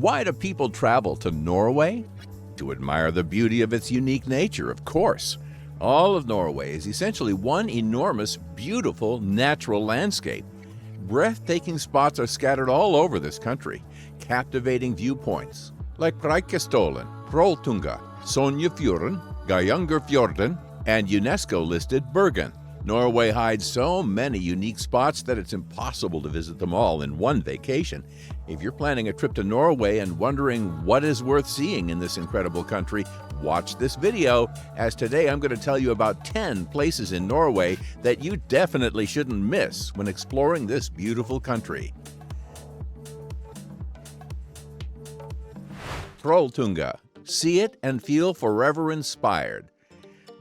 Why do people travel to Norway? To admire the beauty of its unique nature, of course. All of Norway is essentially one enormous, beautiful, natural landscape. Breathtaking spots are scattered all over this country, captivating viewpoints like Preikestolen, Trolltunga, Sognefjorden and Geirangerfjorden, and UNESCO-listed Bergen. Norway hides so many unique spots that it's impossible to visit them all in one vacation. If you're planning a trip to Norway and wondering what is worth seeing in this incredible country, watch this video, as today I'm going to tell you about 10 places in Norway that you definitely shouldn't miss when exploring this beautiful country. Trolltunga. See it and feel forever inspired.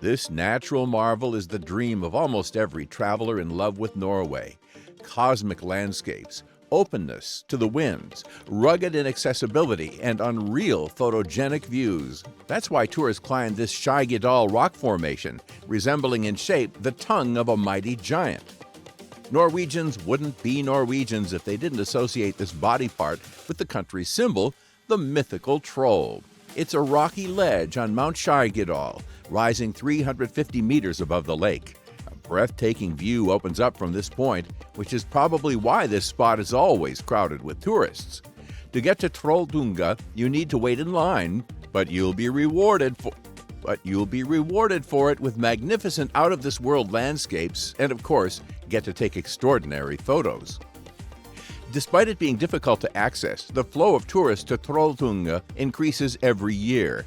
This natural marvel is the dream of almost every traveler in love with Norway. Cosmic landscapes, openness to the winds, rugged inaccessibility, and unreal photogenic views. That's why tourists climb this Skjeggedal rock formation, resembling in shape the tongue of a mighty giant. Norwegians wouldn't be Norwegians if they didn't associate this body part with the country's symbol, the mythical troll. It's a rocky ledge on Mount Skjeggedal, rising 350 meters above the lake. A breathtaking view opens up from this point, which is probably why this spot is always crowded with tourists. To get to Trolltunga, you need to wait in line, but you'll be rewarded for it with magnificent out-of-this-world landscapes and, of course, get to take extraordinary photos. Despite it being difficult to access, the flow of tourists to Trolltunga increases every year.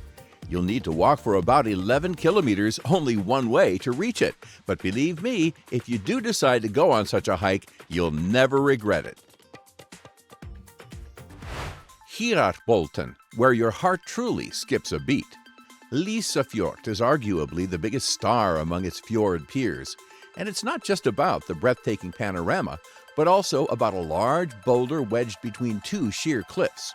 You'll need to walk for about 11 kilometers only one way to reach it. But believe me, if you do decide to go on such a hike, you'll never regret it. Geirangerfjorden, where your heart truly skips a beat. Lisaf is arguably the biggest star among its fjord peers. And it's not just about the breathtaking panorama, but also about a large boulder wedged between two sheer cliffs.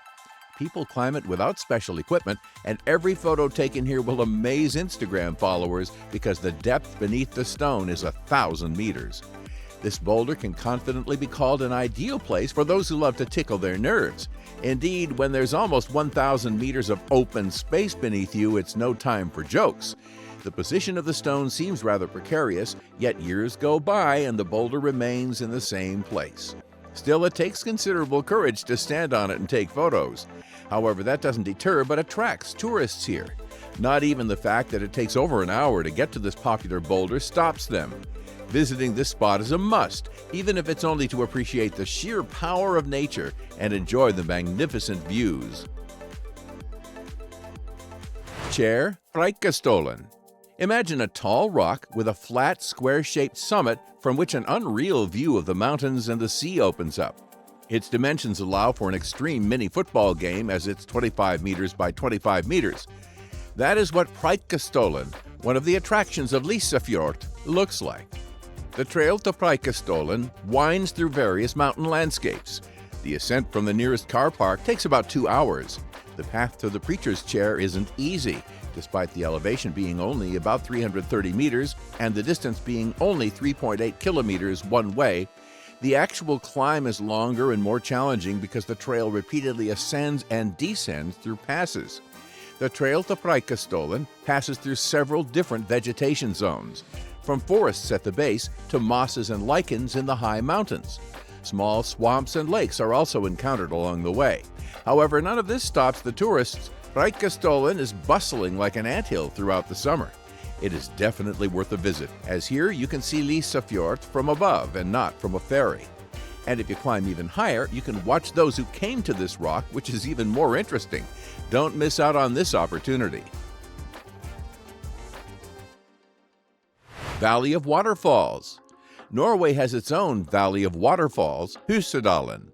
People climb it without special equipment, and every photo taken here will amaze Instagram followers because the depth beneath the stone is 1,000 meters. This boulder can confidently be called an ideal place for those who love to tickle their nerves. Indeed, when there's almost 1,000 meters of open space beneath you, it's no time for jokes. The position of the stone seems rather precarious, yet years go by and the boulder remains in the same place. Still, it takes considerable courage to stand on it and take photos. However, that doesn't deter but attracts tourists here. Not even the fact that it takes over an hour to get to this popular boulder stops them. Visiting this spot is a must, even if it's only to appreciate the sheer power of nature and enjoy the magnificent views. Preikestolen. Imagine a tall rock with a flat, square-shaped summit from which an unreal view of the mountains and the sea opens up. Its dimensions allow for an extreme mini football game as it's 25 meters by 25 meters. That is what Preikestolen, one of the attractions of Lisaf, looks like. The trail to Preikestolen winds through various mountain landscapes. The ascent from the nearest car park takes about 2 hours. The path to the preacher's chair isn't easy, despite the elevation being only about 330 meters and the distance being only 3.8 kilometers one way. The actual climb is longer and more challenging because the trail repeatedly ascends and descends through passes. The trail to Preikestolen passes through several different vegetation zones, from forests at the base to mosses and lichens in the high mountains. Small swamps and lakes are also encountered along the way. However, none of this stops the tourists. Preikestolen is bustling like an anthill throughout the summer. It is definitely worth a visit, as here you can see Lisaf from above and not from a ferry. And if you climb even higher, you can watch those who came to this rock, which is even more interesting. Don't miss out on this opportunity. Valley of Waterfalls. Norway has its own Valley of Waterfalls, Preikestolen.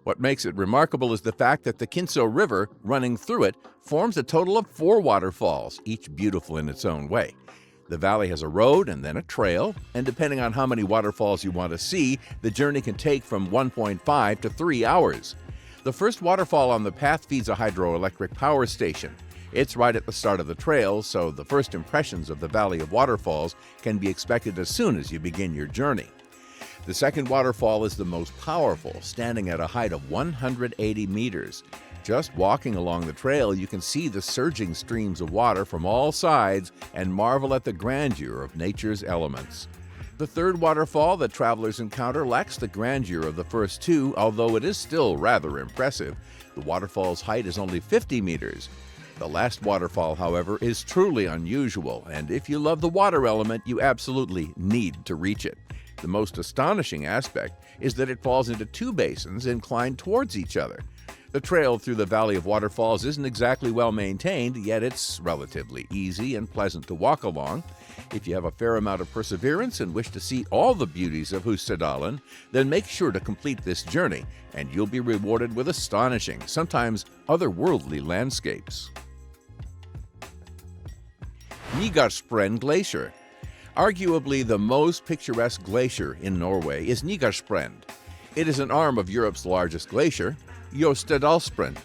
What makes it remarkable is the fact that the Kinso River, running through it, forms a total of 4 waterfalls, each beautiful in its own way. The valley has a road and then a trail, and depending on how many waterfalls you want to see, the journey can take from 1.5 to 3 hours. The first waterfall on the path feeds a hydroelectric power station. It's right at the start of the trail, so the first impressions of the Valley of Waterfalls can be expected as soon as you begin your journey. The second waterfall is the most powerful, standing at a height of 180 meters. Just walking along the trail, you can see the surging streams of water from all sides and marvel at the grandeur of nature's elements. The third waterfall that travelers encounter lacks the grandeur of the first two, although it is still rather impressive. The waterfall's height is only 50 meters. The last waterfall, however, is truly unusual, and if you love the water element, you absolutely need to reach it. The most astonishing aspect is that it falls into two basins inclined towards each other. The trail through the Valley of Waterfalls isn't exactly well maintained, yet it's relatively easy and pleasant to walk along. If you have a fair amount of perseverance and wish to see all the beauties of Preikestolen, then make sure to complete this journey, and you'll be rewarded with astonishing, sometimes otherworldly landscapes. Geirangerfjorden Glacier. Arguably the most picturesque glacier in Norway is Geirangerfjorden. It is an arm of Europe's largest glacier, Jostedalsbreen.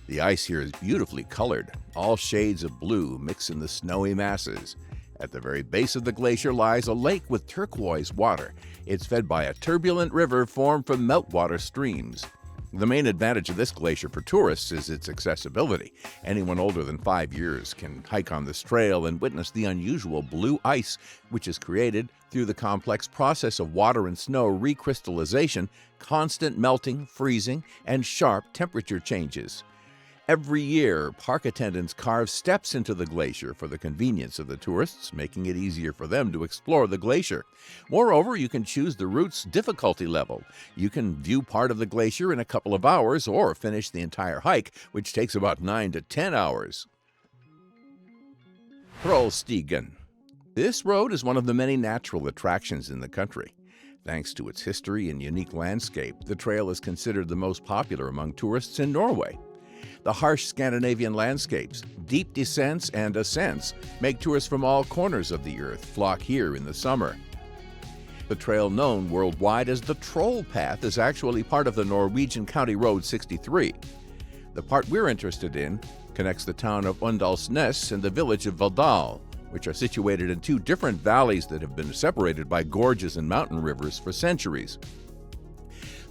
The ice here is beautifully colored. All shades of blue mix in the snowy masses. At the very base of the glacier lies a lake with turquoise water. It's fed by a turbulent river formed from meltwater streams. The main advantage of this glacier for tourists is its accessibility. Anyone older than 5 years can hike on this trail and witness the unusual blue ice, which is created through the complex process of water and snow recrystallization, constant melting, freezing, and sharp temperature changes. Every year, park attendants carve steps into the glacier for the convenience of the tourists, making it easier for them to explore the glacier. Moreover, you can choose the route's difficulty level. You can view part of the glacier in a couple of hours or finish the entire hike, which takes about 9 to 10 hours. Trolltunga. This road is one of the many natural attractions in the country. Thanks to its history and unique landscape, the trail is considered the most popular among tourists in Norway. The harsh Scandinavian landscapes, deep descents and ascents make tourists from all corners of the earth flock here in the summer. The trail known worldwide as the Troll Path is actually part of the Norwegian County Road 63. The part we're interested in connects the town of Åndalsnes and the village of Valldal, which are situated in two different valleys that have been separated by gorges and mountain rivers for centuries.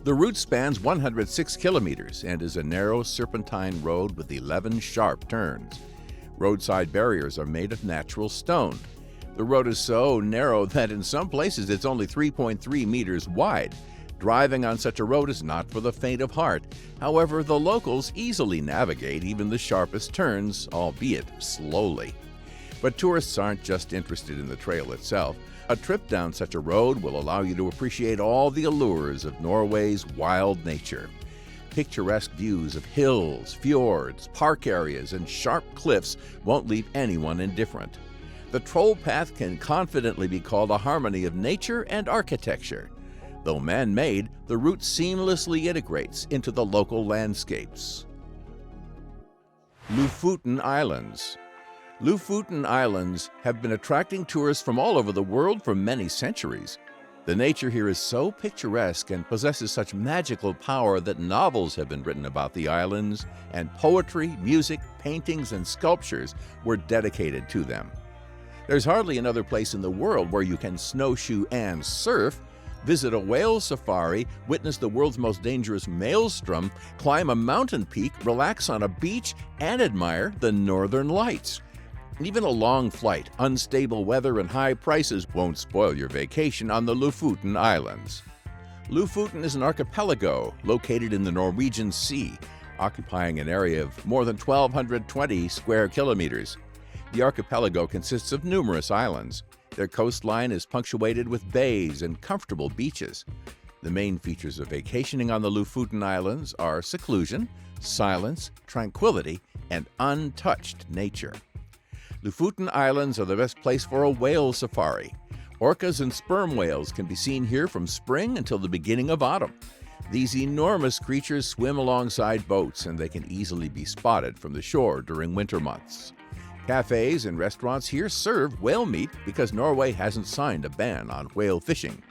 The route spans 106 kilometers and is a narrow serpentine road with 11 sharp turns. Roadside barriers are made of natural stone. The road is so narrow that in some places it's only 3.3 meters wide. Driving on such a road is not for the faint of heart. However, the locals easily navigate even the sharpest turns, albeit slowly. But tourists aren't just interested in the trail itself. A trip down such a road will allow you to appreciate all the allures of Norway's wild nature. Picturesque views of hills, fjords, park areas, and sharp cliffs won't leave anyone indifferent. The Troll Path can confidently be called a harmony of nature and architecture. Though man-made, the route seamlessly integrates into the local landscapes. Lofoten Islands. Lofoten Islands have been attracting tourists from all over the world for many centuries. The nature here is so picturesque and possesses such magical power that novels have been written about the islands, and poetry, music, paintings, and sculptures were dedicated to them. There's hardly another place in the world where you can snowshoe and surf, visit a whale safari, witness the world's most dangerous maelstrom, climb a mountain peak, relax on a beach, and admire the northern lights. Even a long flight, unstable weather, and high prices won't spoil your vacation on the Lofoten Islands. Lofoten is an archipelago located in the Norwegian Sea, occupying an area of more than 1,220 square kilometers. The archipelago consists of numerous islands. Their coastline is punctuated with bays and comfortable beaches. The main features of vacationing on the Lofoten Islands are seclusion, silence, tranquility, and untouched nature. Lofoten Islands are the best place for a whale safari. Orcas and sperm whales can be seen here from spring until the beginning of autumn. These enormous creatures swim alongside boats, and they can easily be spotted from the shore during winter months. Cafes and restaurants here serve whale meat because Norway hasn't signed a ban on whale fishing.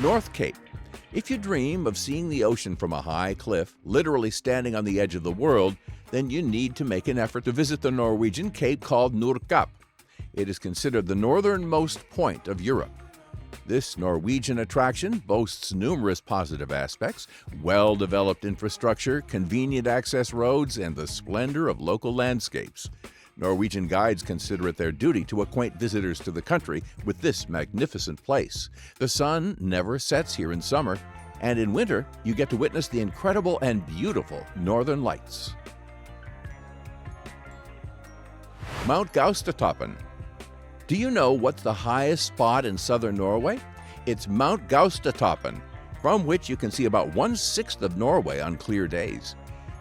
North Cape. If you dream of seeing the ocean from a high cliff, literally standing on the edge of the world, then you need to make an effort to visit the Norwegian cape called Nordkapp. It is considered the northernmost point of Europe. This Norwegian attraction boasts numerous positive aspects: well-developed infrastructure, convenient access roads, and the splendor of local landscapes. Norwegian guides consider it their duty to acquaint visitors to the country with this magnificent place. The sun never sets here in summer, and in winter, you get to witness the incredible and beautiful Northern Lights. Mount Gaustatoppen. Do you know what's the highest spot in southern Norway? It's Mount Gaustatoppen, from which you can see about 1/6 of Norway on clear days.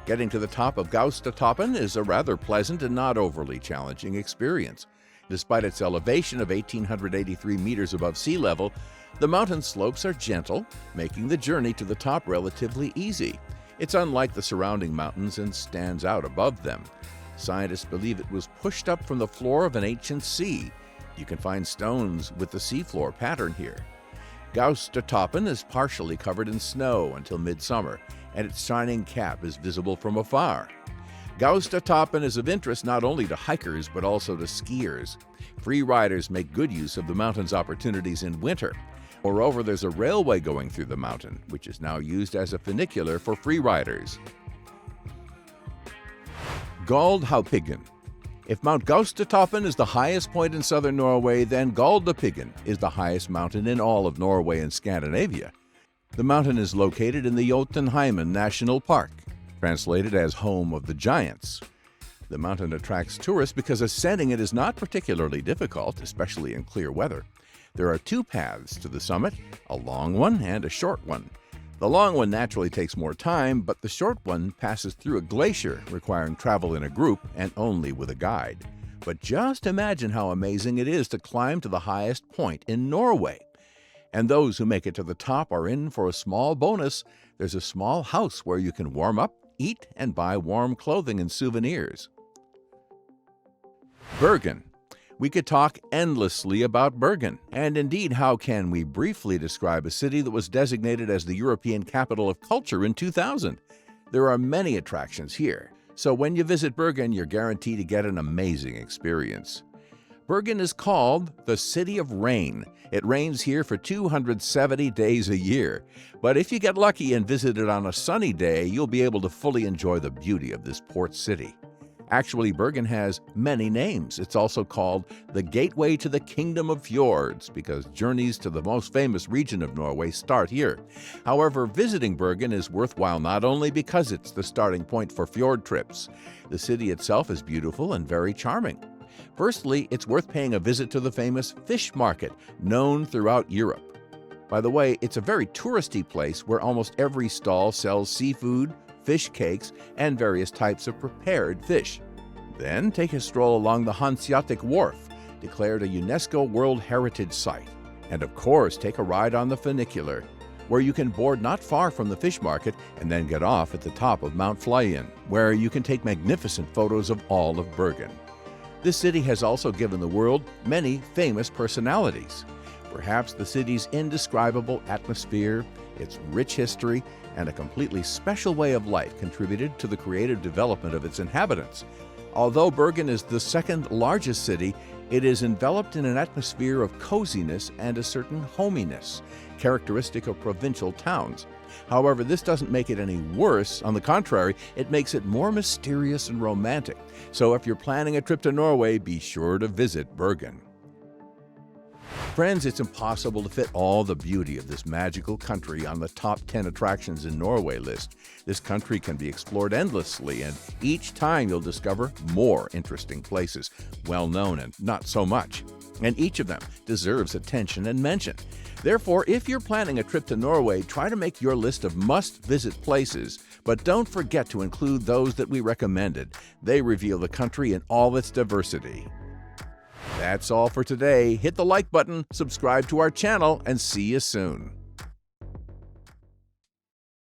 Getting to the top of Gaustatoppen is a rather pleasant and not overly challenging experience. Despite its elevation of 1,883 meters above sea level, the mountain slopes are gentle, making the journey to the top relatively easy. It's unlike the surrounding mountains and stands out above them. Scientists believe it was pushed up from the floor of an ancient sea. You can find stones with the seafloor pattern here. Gaustatoppen is partially covered in snow until midsummer, and its shining cap is visible from afar. Gaustatoppen is of interest not only to hikers but also to skiers. Free riders make good use of the mountain's opportunities in winter. Moreover, there's a railway going through the mountain, which is now used as a funicular for free riders. Galdhøpiggen. If Mount Gaustatoppen is the highest point in southern Norway, then Galdhøpiggen is the highest mountain in all of Norway and Scandinavia. The mountain is located in the Jotunheimen National Park, translated as Home of the Giants. The mountain attracts tourists because ascending it is not particularly difficult, especially in clear weather. There are two paths to the summit, a long one and a short one. The long one naturally takes more time, but the short one passes through a glacier, requiring travel in a group and only with a guide. But just imagine how amazing it is to climb to the highest point in Norway. And those who make it to the top are in for a small bonus. There's a small house where you can warm up, eat, and buy warm clothing and souvenirs. Bergen. We could talk endlessly about Bergen, and indeed, how can we briefly describe a city that was designated as the European Capital of Culture in 2000? There are many attractions here, so when you visit Bergen, you're guaranteed to get an amazing experience. Bergen is called the City of Rain. It rains here for 270 days a year, but if you get lucky and visit it on a sunny day, you'll be able to fully enjoy the beauty of this port city. Actually, Bergen has many names. It's also called the Gateway to the Kingdom of Fjords because journeys to the most famous region of Norway start here. However, visiting Bergen is worthwhile not only because it's the starting point for fjord trips. The city itself is beautiful and very charming. Firstly, it's worth paying a visit to the famous fish market, known throughout Europe. By the way, it's a very touristy place where almost every stall sells seafood, fish cakes, and various types of prepared fish. Then take a stroll along the Hanseatic Wharf, declared a UNESCO World Heritage Site. And of course, take a ride on the funicular, where you can board not far from the fish market and then get off at the top of Mount Flyen, where you can take magnificent photos of all of Bergen. This city has also given the world many famous personalities. Perhaps the city's indescribable atmosphere, its rich history, and a completely special way of life contributed to the creative development of its inhabitants. Although Bergen is the second largest city, it is enveloped in an atmosphere of coziness and a certain hominess, characteristic of provincial towns. However, this doesn't make it any worse. On the contrary, it makes it more mysterious and romantic. So if you're planning a trip to Norway, be sure to visit Bergen. Friends, it's impossible to fit all the beauty of this magical country on the top 10 attractions in Norway list. This country can be explored endlessly, and each time you'll discover more interesting places, well known and not so much. And each of them deserves attention and mention. Therefore, if you're planning a trip to Norway, try to make your list of must-visit places, but don't forget to include those that we recommended. They reveal the country in all its diversity. That's all for today. Hit the like button, subscribe to our channel, and see you soon.